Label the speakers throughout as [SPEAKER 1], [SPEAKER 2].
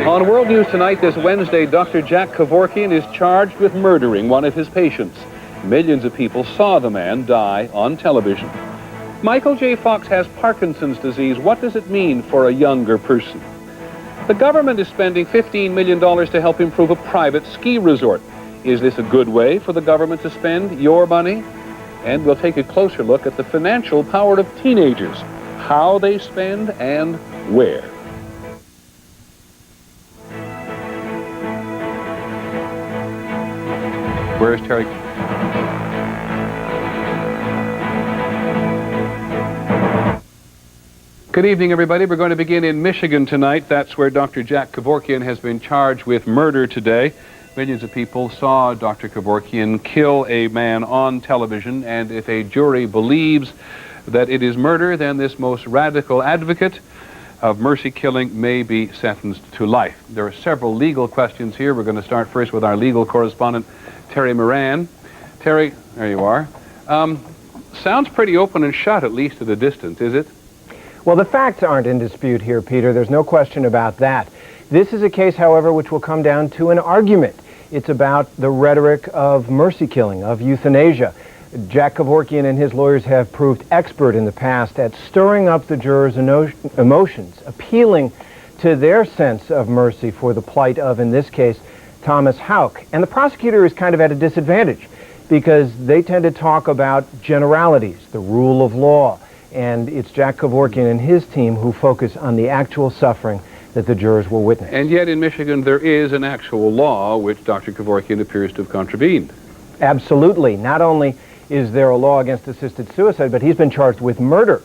[SPEAKER 1] On World News Tonight this Wednesday, Dr. Jack Kevorkian is charged with murdering one of his patients. Millions of people saw the man die on television. Michael J. Fox has Parkinson's disease. What does it mean for a younger person? The government is spending $15 million to help improve a private ski resort. Is this a good way for the government to spend your money? And we'll take a closer look at the financial power of teenagers, how they spend and where. Where's Terry? Good evening, everybody. We're going to begin in Michigan tonight. That's where Dr. Jack Kevorkian has been charged with murder today. Millions of people saw Dr. Kevorkian kill a man on television, and if a jury believes that it is murder, then this most radical advocate of mercy killing may be sentenced to life. There are several legal questions here. We're going to start first with our legal correspondent, Terry Moran. Terry, there you are. Sounds pretty open and shut, at least at a distance, is it?
[SPEAKER 2] Well, the facts aren't in dispute here, Peter. There's no question about that. This is a case, however, which will come down to an argument. It's about the rhetoric of mercy killing, of euthanasia. Jack Kevorkian and his lawyers have proved expert in the past at stirring up the jurors' emotions, appealing to their sense of mercy for the plight of, in this case, Thomas Houck. And the prosecutor is kind of at a disadvantage because they tend to talk about generalities, the rule of law, and it's Jack Kevorkian and his team who focus on the actual suffering that the jurors will witness.
[SPEAKER 1] And yet in Michigan there is an actual law which Dr. Kevorkian appears to have contravened.
[SPEAKER 2] Absolutely. Not only is there a law against assisted suicide, but he's been charged with murder.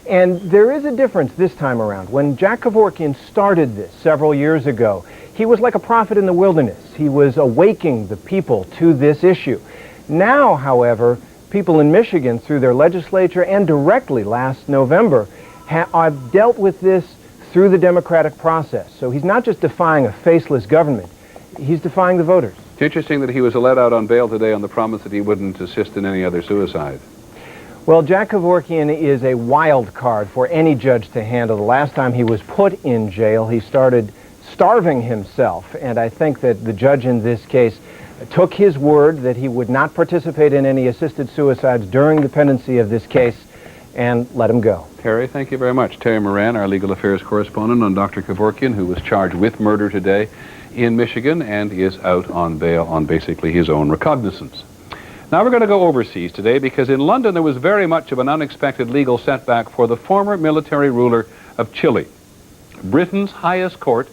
[SPEAKER 2] And there is a difference this time around. When Jack Kevorkian started this several years ago, he was like a prophet in the wilderness. He was awakening the people to this issue. Now, however, people in Michigan, through their legislature and directly last November, have dealt with this through the democratic process. So he's not just defying a faceless government, he's defying the voters.
[SPEAKER 1] It's interesting that he was let out on bail today on the promise that he wouldn't assist in any other suicide.
[SPEAKER 2] Well, Jack Kevorkian is a wild card for any judge to handle. The last time he was put in jail, he started starving himself, and I think that the judge in this case took his word that he would not participate in any assisted suicides during the pendency of this case and let him go.
[SPEAKER 1] Terry, thank you very much. Terry Moran, our legal affairs correspondent on Dr. Kevorkian, who was charged with murder today in Michigan and is out on bail on basically his own recognizance. Now we're going to go overseas today because in London there was very much of an unexpected legal setback for the former military ruler of Chile. Britain's highest court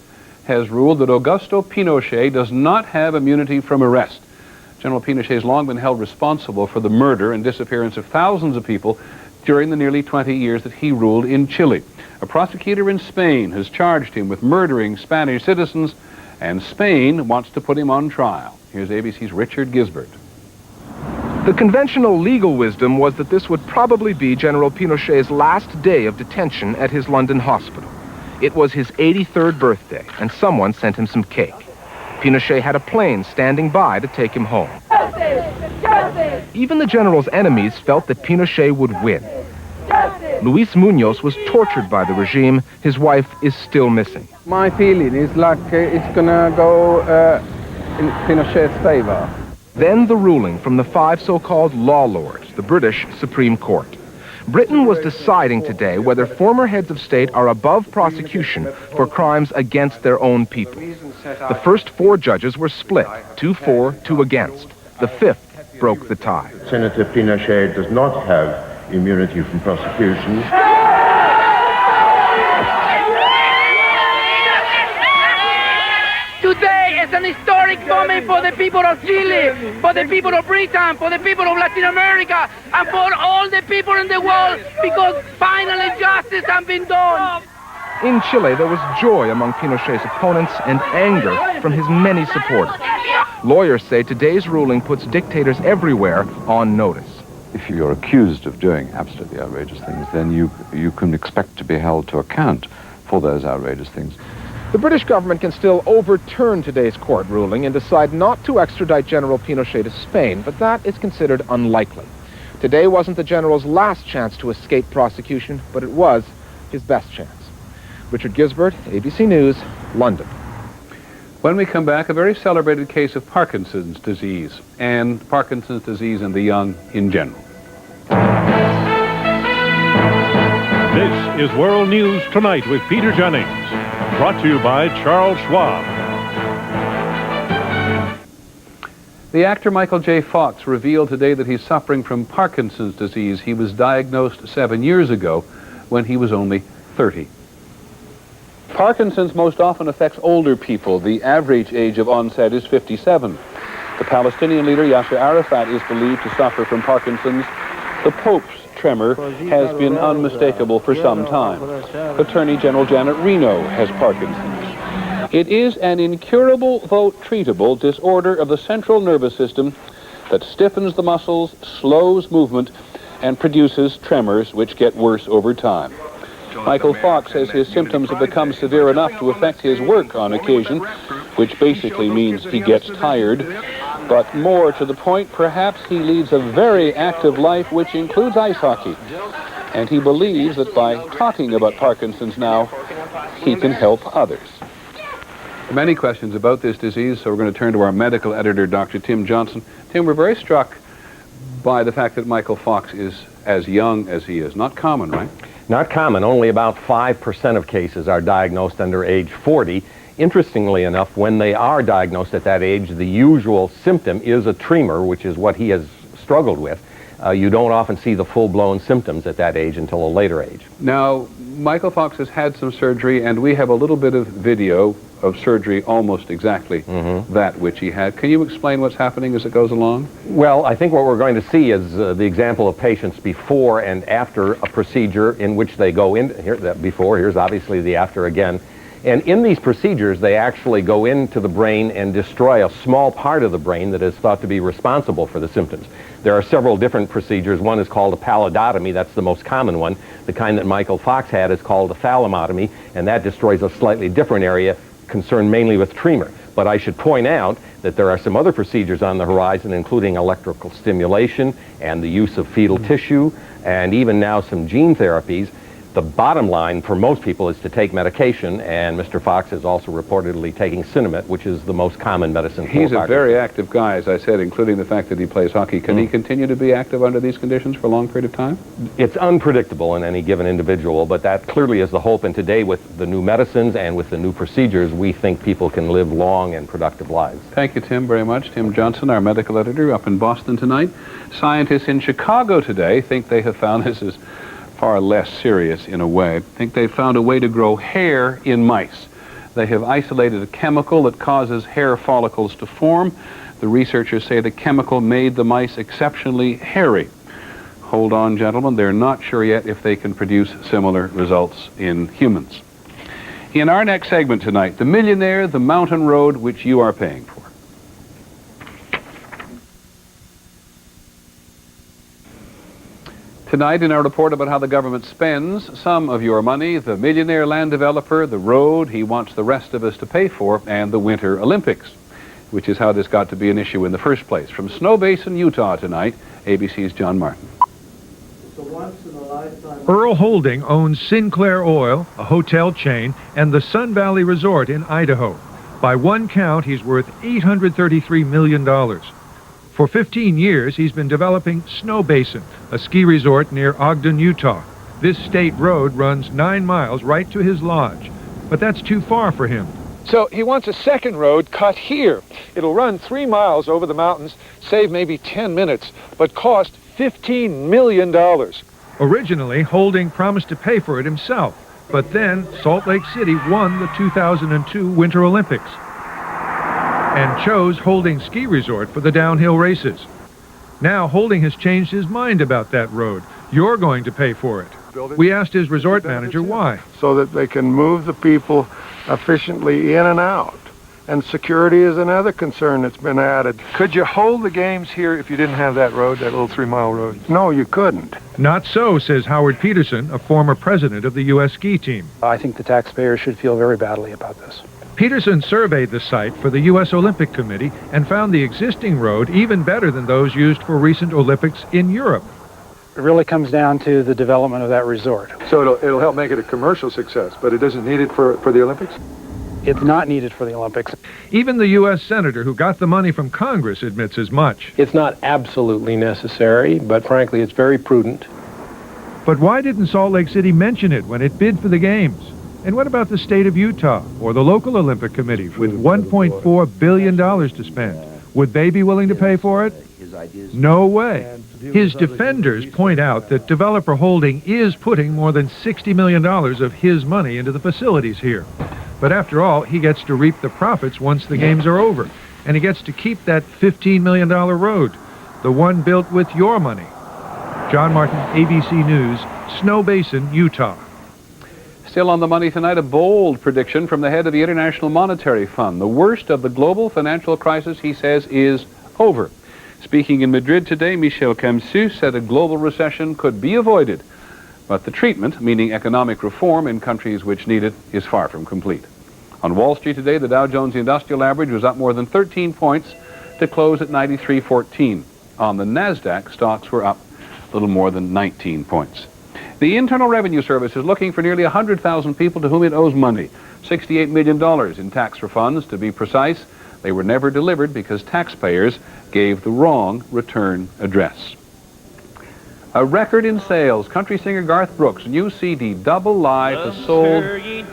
[SPEAKER 1] has ruled that Augusto Pinochet does not have immunity from arrest. General Pinochet has long been held responsible for the murder and disappearance of thousands of people during the nearly 20 years that he ruled in Chile. A prosecutor in Spain has charged him with murdering Spanish citizens, and Spain wants to put him on trial. Here's ABC's Richard Gisbert.
[SPEAKER 3] The conventional legal wisdom was that this would probably be General Pinochet's last day of detention at his London hospital. It was his 83rd birthday, and someone sent him some cake. Pinochet had a plane standing by to take him home. Even the general's enemies felt that Pinochet would win. Luis Munoz was tortured by the regime. His wife is still missing.
[SPEAKER 4] My feeling is like it's gonna go in Pinochet's favor.
[SPEAKER 3] Then the ruling from the 5 so-called law lords, the British Supreme Court. Britain was deciding today whether former heads of state are above prosecution for crimes against their own people. The first 4 judges were split, 2 for, 2 against. The 5th broke the tie.
[SPEAKER 5] Senator Pinochet does not have immunity from prosecution.
[SPEAKER 6] Today is an historic moment for the people of Chile, for the people of Britain, for the people of Latin America, and for all the people in the world, because finally justice has been done.
[SPEAKER 3] In Chile, there was joy among Pinochet's opponents and anger from his many supporters. Lawyers say today's ruling puts dictators everywhere on notice.
[SPEAKER 7] If you're accused of doing absolutely outrageous things, then you can expect to be held to account for those outrageous things.
[SPEAKER 3] The British government can still overturn today's court ruling and decide not to extradite General Pinochet to Spain, but that is considered unlikely. Today wasn't the general's last chance to escape prosecution, but it was his best chance. Richard Gisbert, ABC News, London.
[SPEAKER 1] When we come back, a very celebrated case of Parkinson's disease, and Parkinson's disease in the young in general.
[SPEAKER 8] This is World News Tonight with Peter Jennings, brought to you by Charles Schwab.
[SPEAKER 1] The actor Michael J. Fox revealed today that he's suffering from Parkinson's disease. He was diagnosed 7 years ago when he was only 30. Parkinson's most often affects older people. The average age of onset is 57. The Palestinian leader Yasser Arafat is believed to suffer from Parkinson's. The Pope's tremor has been unmistakable for some time. Attorney General Janet Reno has Parkinson's. It is an incurable, though treatable, disorder of the central nervous system that stiffens the muscles, slows movement, and produces tremors which get worse over time. Michael Fox says his symptoms have become severe enough to affect his work on occasion, which basically means he gets tired. But more to the point, perhaps he leads a very active life, which includes ice hockey. And he believes that by talking about Parkinson's now, he can help others. Many questions about this disease, so we're going to turn to our medical editor, Dr. Tim Johnson. Tim, we're very struck by the fact that Michael Fox is as young as he is. Not common, right?
[SPEAKER 9] Not common. Only about 5% of cases are diagnosed under age 40. Interestingly enough, when they are diagnosed at that age, the usual symptom is a tremor, which is what he has struggled with. You don't often see the full-blown symptoms at that age until a later age.
[SPEAKER 1] Now, Michael Fox has had some surgery, and we have a little bit of video of surgery almost exactly that which he had. Can you explain what's happening as it goes along?
[SPEAKER 9] Well, I think what we're going to see is the example of patients before and after a procedure in which they go in. Here, that before, here's obviously the after again. And in these procedures, they actually go into the brain and destroy a small part of the brain that is thought to be responsible for the symptoms. There are several different procedures. One is called a pallidotomy. That's the most common one. The kind that Michael Fox had is called a thalamotomy, and that destroys a slightly different area concerned mainly with tremor. But I should point out that there are some other procedures on the horizon, including electrical stimulation and the use of fetal tissue, and even now some gene therapies. The bottom line for most people is to take medication, and Mr. Fox is also reportedly taking Cinnamate, which is the most common medicine for
[SPEAKER 1] He's
[SPEAKER 9] Parkinson's.
[SPEAKER 1] a very active guy, as I said, including the fact that he plays hockey. Can he continue to be active under these conditions for a long period of time?
[SPEAKER 9] It's unpredictable in any given individual, but that clearly is the hope, and today with the new medicines and with the new procedures, we think people can live long and productive lives.
[SPEAKER 1] Thank you, Tim, very much. Tim Johnson, our medical editor, up in Boston tonight. Scientists in Chicago today think they have found, this is far less serious in a way, think they've found a way to grow hair in mice. They have isolated a chemical that causes hair follicles to form. The researchers say the chemical made the mice exceptionally hairy. Hold on, gentlemen, they're not sure yet if they can produce similar results in humans. In our next segment tonight, the millionaire, the mountain road which you are paying for. Tonight, in our report about how the government spends some of your money, the millionaire land developer, the road he wants the rest of us to pay for, and the Winter Olympics, which is how this got to be an issue in the first place. From Snow Basin, Utah tonight, ABC's John Martin.
[SPEAKER 10] Earl Holding owns Sinclair Oil, a hotel chain, and the Sun Valley Resort in Idaho. By one count, he's worth $833 million. For 15 years, he's been developing Snow Basin, a ski resort near Ogden, Utah. This state road runs 9 miles right to his lodge, but that's too far for him.
[SPEAKER 11] So he wants a second road cut here. It'll run 3 miles over the mountains, save maybe 10 minutes, but cost $15 million.
[SPEAKER 10] Originally, Holding promised to pay for it himself, but then Salt Lake City won the 2002 Winter Olympics and chose Holding Ski Resort for the downhill races. Now Holding has changed his mind about that road. You're going to pay for it. We asked his resort manager why.
[SPEAKER 12] So that they can move the people efficiently in and out. And security is another concern that's been added.
[SPEAKER 11] Could you hold the games here if you didn't have that road, that little 3-mile road?
[SPEAKER 12] No, you couldn't.
[SPEAKER 10] Not so, says Howard Peterson, a former president of the U.S. ski team.
[SPEAKER 13] I think the taxpayers should feel very badly about this.
[SPEAKER 10] Peterson surveyed the site for the U.S. Olympic Committee and found the existing road even better than those used for recent Olympics in Europe.
[SPEAKER 13] It really comes down to the development of that resort.
[SPEAKER 11] So it'll help make it a commercial success, but it doesn't need it for the Olympics?
[SPEAKER 13] It's not needed for the Olympics.
[SPEAKER 10] Even the U.S. Senator who got the money from Congress admits as much.
[SPEAKER 2] It's not absolutely necessary, but frankly, it's very prudent.
[SPEAKER 10] But why didn't Salt Lake City mention it when it bid for the games? And what about the state of Utah or the local Olympic Committee with $1.4 billion to spend? Would they be willing to pay for it? No way. His defenders point out that Developer Holding is putting more than $60 million of his money into the facilities here. But after all, he gets to reap the profits once the games are over. And he gets to keep that $15 million road, the one built with your money. John Martin, ABC News, Snow Basin, Utah.
[SPEAKER 1] Still on the money tonight, a bold prediction from the head of the International Monetary Fund. The worst of the global financial crisis, he says, is over. Speaking in Madrid today, Michel Camsus said a global recession could be avoided. But the treatment, meaning economic reform in countries which need it, is far from complete. On Wall Street today, the Dow Jones Industrial Average was up more than 13 points to close at 93.14. On the NASDAQ, stocks were up a little more than 19 points. The Internal Revenue Service is looking for nearly 100,000 people to whom it owes money, $68 million in tax refunds, to be precise. They were never delivered because taxpayers gave the wrong return address. A record in sales. Country singer Garth Brooks' new CD, Double Live, has sold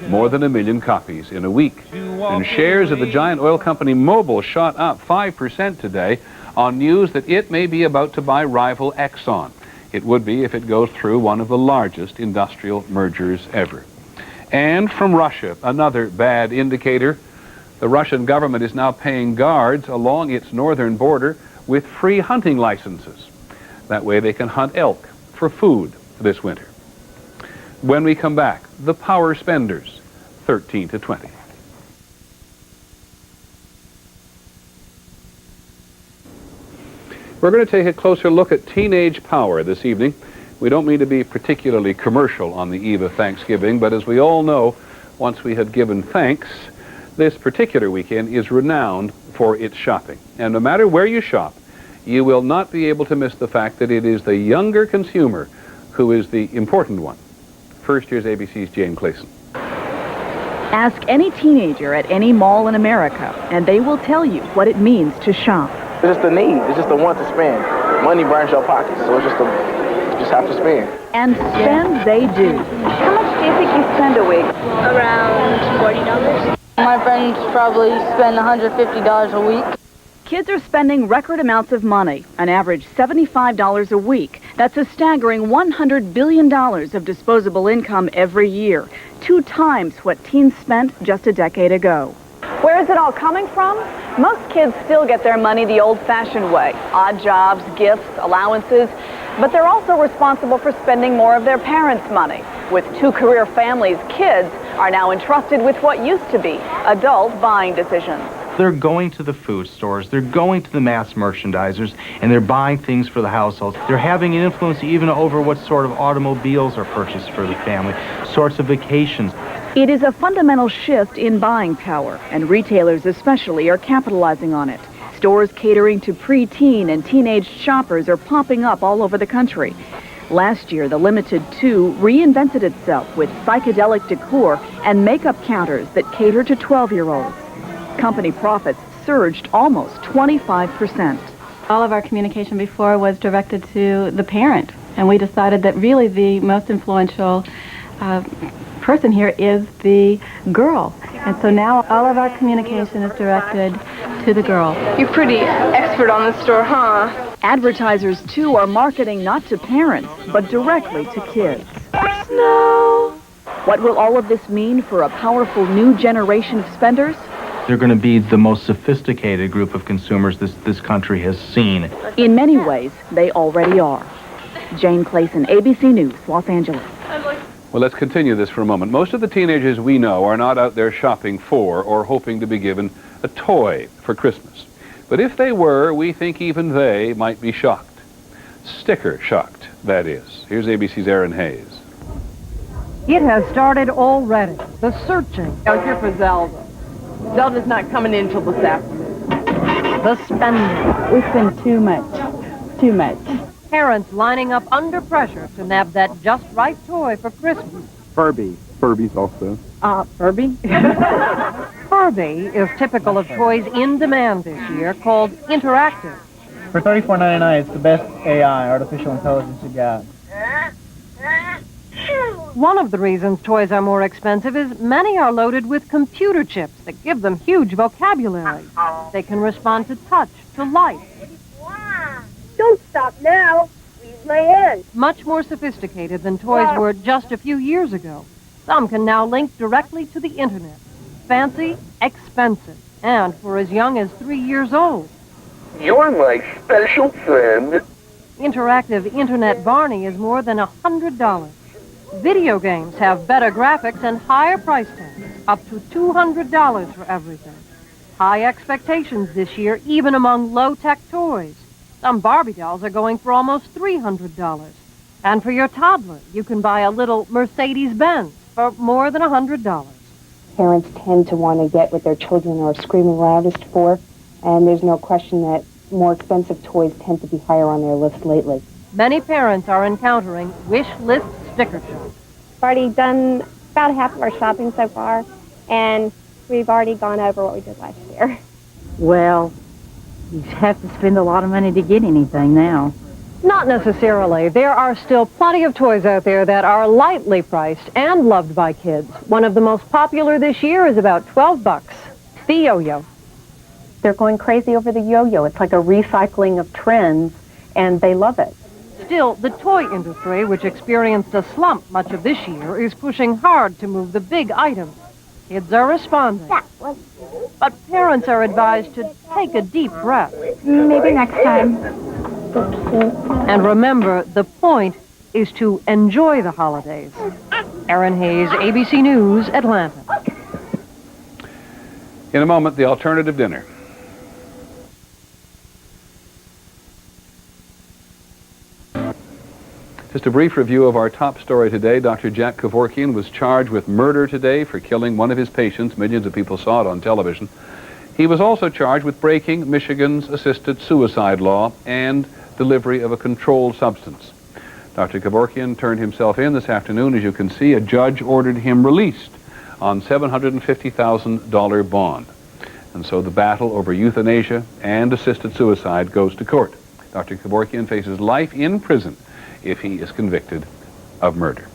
[SPEAKER 1] more than 1 million copies in a week. And shares of the giant oil company Mobil shot up 5% today on news that it may be about to buy rival Exxon. It would be if it goes through one of the largest industrial mergers ever. And from Russia, another bad indicator. The Russian government is now paying guards along its northern border with free hunting licenses. That way they can hunt elk for food this winter. When we come back, the power spenders, 13 to 20. We're going to take a closer look at teenage power this evening. We don't mean to be particularly commercial on the eve of Thanksgiving, but as we all know, once we have given thanks, this particular weekend is renowned for its shopping. And no matter where you shop, you will not be able to miss the fact that it is the younger consumer who is the important one. First, here's ABC's Jane Clayson.
[SPEAKER 14] Ask any teenager at any mall in America, and they will tell you what it means to shop.
[SPEAKER 15] It's just a need. It's just a want to spend. Money burns your pockets, so it's just you just have to spend.
[SPEAKER 14] And spend they do. How much do you think you spend a week?
[SPEAKER 16] Around $40. My friends probably spend $150 a week.
[SPEAKER 14] Kids are spending record amounts of money, an average $75 a week. That's a staggering $100 billion of disposable income every year, 2 times what teens spent just a decade ago. Where is it all coming from? Most kids still get their money the old-fashioned way, odd jobs, gifts, allowances, but they're also responsible for spending more of their parents' money. With 2 career families, kids are now entrusted with what used to be adult buying decisions.
[SPEAKER 17] They're going to the food stores, they're going to the mass merchandisers, and they're buying things for the household. They're having an influence even over what sort of automobiles are purchased for the family, sorts of vacations.
[SPEAKER 14] It is a fundamental shift in buying power, and retailers especially are capitalizing on it. Stores catering to preteen and teenage shoppers are popping up all over the country. Last year, the Limited 2 reinvented itself with psychedelic decor and makeup counters that cater to 12-year-olds. Company profits surged almost 25%.
[SPEAKER 18] All of our communication before was directed to the parent, and we decided that really the most influential person here is the girl. And so now all of our communication is directed to the girl.
[SPEAKER 16] You're pretty expert on the store, huh?
[SPEAKER 14] Advertisers, too, are marketing not to parents, but directly to kids.
[SPEAKER 16] No.
[SPEAKER 14] What will all of this mean for a powerful new generation of spenders?
[SPEAKER 17] They're going to be the most sophisticated group of consumers this country has seen.
[SPEAKER 14] In many ways, they already are. Jane Clayson, ABC News, Los Angeles.
[SPEAKER 1] Well, let's continue this for a moment. Most of the teenagers we know are not out there shopping for or hoping to be given a toy for Christmas. But if they were, we think even they might be shocked. Sticker shocked, that is. Here's ABC's Aaron Hayes.
[SPEAKER 19] It has started already. The searching.
[SPEAKER 20] Out here for Zelda. Zelda's not coming in till this afternoon.
[SPEAKER 19] The spending.
[SPEAKER 18] We spend too much. Too much.
[SPEAKER 19] Parents lining up under pressure to nab that just right toy for Christmas.
[SPEAKER 4] Furbies also.
[SPEAKER 19] Furby? Barbie is typical of toys in demand this year, called interactive.
[SPEAKER 21] For $34.99, it's the best AI, artificial intelligence, you got.
[SPEAKER 19] One of the reasons toys are more expensive is many are loaded with computer chips that give them huge vocabulary. They can respond to touch, to light.
[SPEAKER 22] Don't stop now. Leave my hand.
[SPEAKER 19] Much more sophisticated than toys were just a few years ago. Some can now link directly to the internet. Fancy, expensive, and for as young as 3 years old.
[SPEAKER 22] You're my special friend.
[SPEAKER 19] Interactive Internet Barney is more than $100. Video games have better graphics and higher price tags, up to $200 for everything. High expectations this year, even among low-tech toys. Some Barbie dolls are going for almost $300. And for your toddler, you can buy a little Mercedes-Benz for more than $100.
[SPEAKER 23] Parents tend to want to get what their children are screaming loudest for, and there's no question that more expensive toys tend to be higher on their list lately.
[SPEAKER 19] Many parents are encountering wish list sticker shock.
[SPEAKER 24] We've already done about half of our shopping so far, and we've already gone over what we did last year.
[SPEAKER 25] Well, you have to spend a lot of money to get anything now.
[SPEAKER 19] Not necessarily. There are still plenty of toys out there that are lightly priced and loved by kids. One of the most popular this year is about $12. The yo-yo.
[SPEAKER 26] They're going crazy over the yo-yo. It's like a recycling of trends, and they love it.
[SPEAKER 19] Still, the toy industry, which experienced a slump much of this year, is pushing hard to move the big items. Kids are responding. But parents are advised to take a deep breath.
[SPEAKER 24] Maybe next time.
[SPEAKER 19] And remember, the point is to enjoy the holidays. Erin Hayes, ABC News, Atlanta.
[SPEAKER 1] In a moment, the alternative dinner. Just a brief review of our top story today. Dr. Jack Kevorkian was charged with murder today for killing one of his patients. Millions of people saw it on television. He was also charged with breaking Michigan's assisted suicide law and delivery of a controlled substance. Dr. Kevorkian turned himself in this afternoon. As you can see, a judge ordered him released on $750,000 bond. And so the battle over euthanasia and assisted suicide goes to court. Dr. Kevorkian faces life in prison if he is convicted of murder.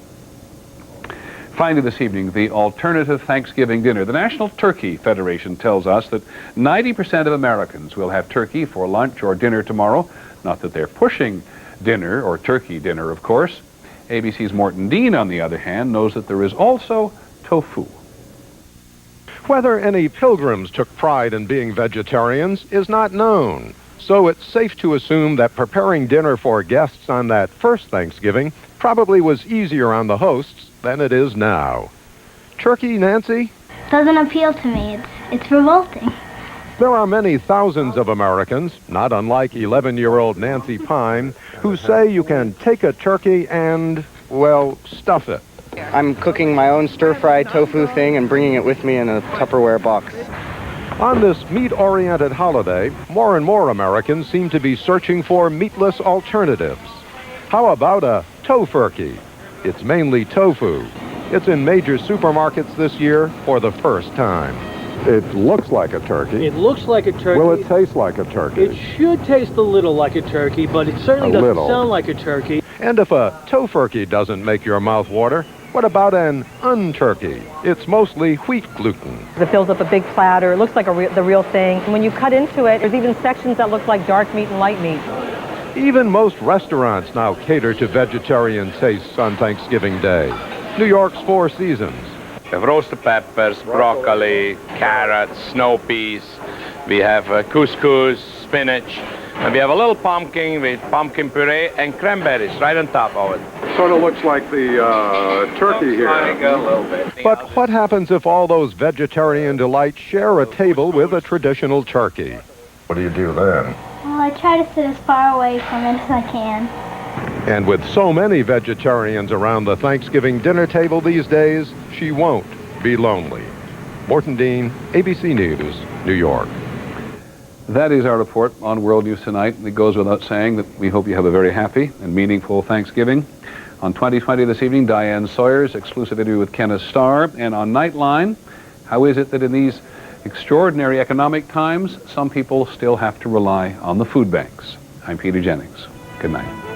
[SPEAKER 1] Finally this evening, the alternative Thanksgiving dinner. The National Turkey Federation tells us that 90% of Americans will have turkey for lunch or dinner tomorrow. Not that they're pushing dinner, or turkey dinner, of course. ABC's Morton Dean, on the other hand, knows that there is also tofu.
[SPEAKER 3] Whether any pilgrims took pride in being vegetarians is not known. So it's safe to assume that preparing dinner for guests on that first Thanksgiving probably was easier on the hosts than it is now. Turkey, Nancy?
[SPEAKER 24] Doesn't appeal to me. It's revolting.
[SPEAKER 3] There are many thousands of Americans, not unlike 11-year-old Nancy Pine, who say you can take a turkey and, well, stuff it.
[SPEAKER 27] I'm cooking my own stir-fried tofu thing and bringing it with me in a Tupperware box.
[SPEAKER 3] On this meat-oriented holiday, more and more Americans seem to be searching for meatless alternatives. How about a tofurkey? It's mainly tofu. It's in major supermarkets this year for the first time.
[SPEAKER 28] It looks like a turkey.
[SPEAKER 29] It looks like a turkey.
[SPEAKER 28] Will it taste like a turkey?
[SPEAKER 29] It should taste a little like a turkey, but it certainly doesn't sound like a turkey.
[SPEAKER 3] And if a tofurkey doesn't make your mouth water, what about an unturkey? It's mostly wheat gluten.
[SPEAKER 30] It fills up a big platter. It looks like the real thing. And when you cut into it, there's even sections that look like dark meat and light meat.
[SPEAKER 3] Even most restaurants now cater to vegetarian tastes on Thanksgiving Day. New York's Four Seasons.
[SPEAKER 31] We have roasted peppers, broccoli, carrots, snow peas. We have couscous, spinach. And we have a little pumpkin with pumpkin puree and cranberries right on top of it.
[SPEAKER 28] Sort of looks like the turkey here.
[SPEAKER 31] A little bit.
[SPEAKER 3] But what happens if all those vegetarian delights share a table with a traditional turkey?
[SPEAKER 28] What do you do then?
[SPEAKER 24] Well, I try to sit as far away from it as I can.
[SPEAKER 3] And with so many vegetarians around the Thanksgiving dinner table these days, she won't be lonely. Morton Dean, ABC News, New York.
[SPEAKER 1] That is our report on World News Tonight. It goes without saying that we hope you have a very happy and meaningful Thanksgiving. On 2020 this evening, Diane Sawyer's exclusive interview with Kenneth Starr. And on Nightline, how is it that in these Extraordinary economic times, some people still have to rely on the food banks. I'm Peter Jennings. Good night.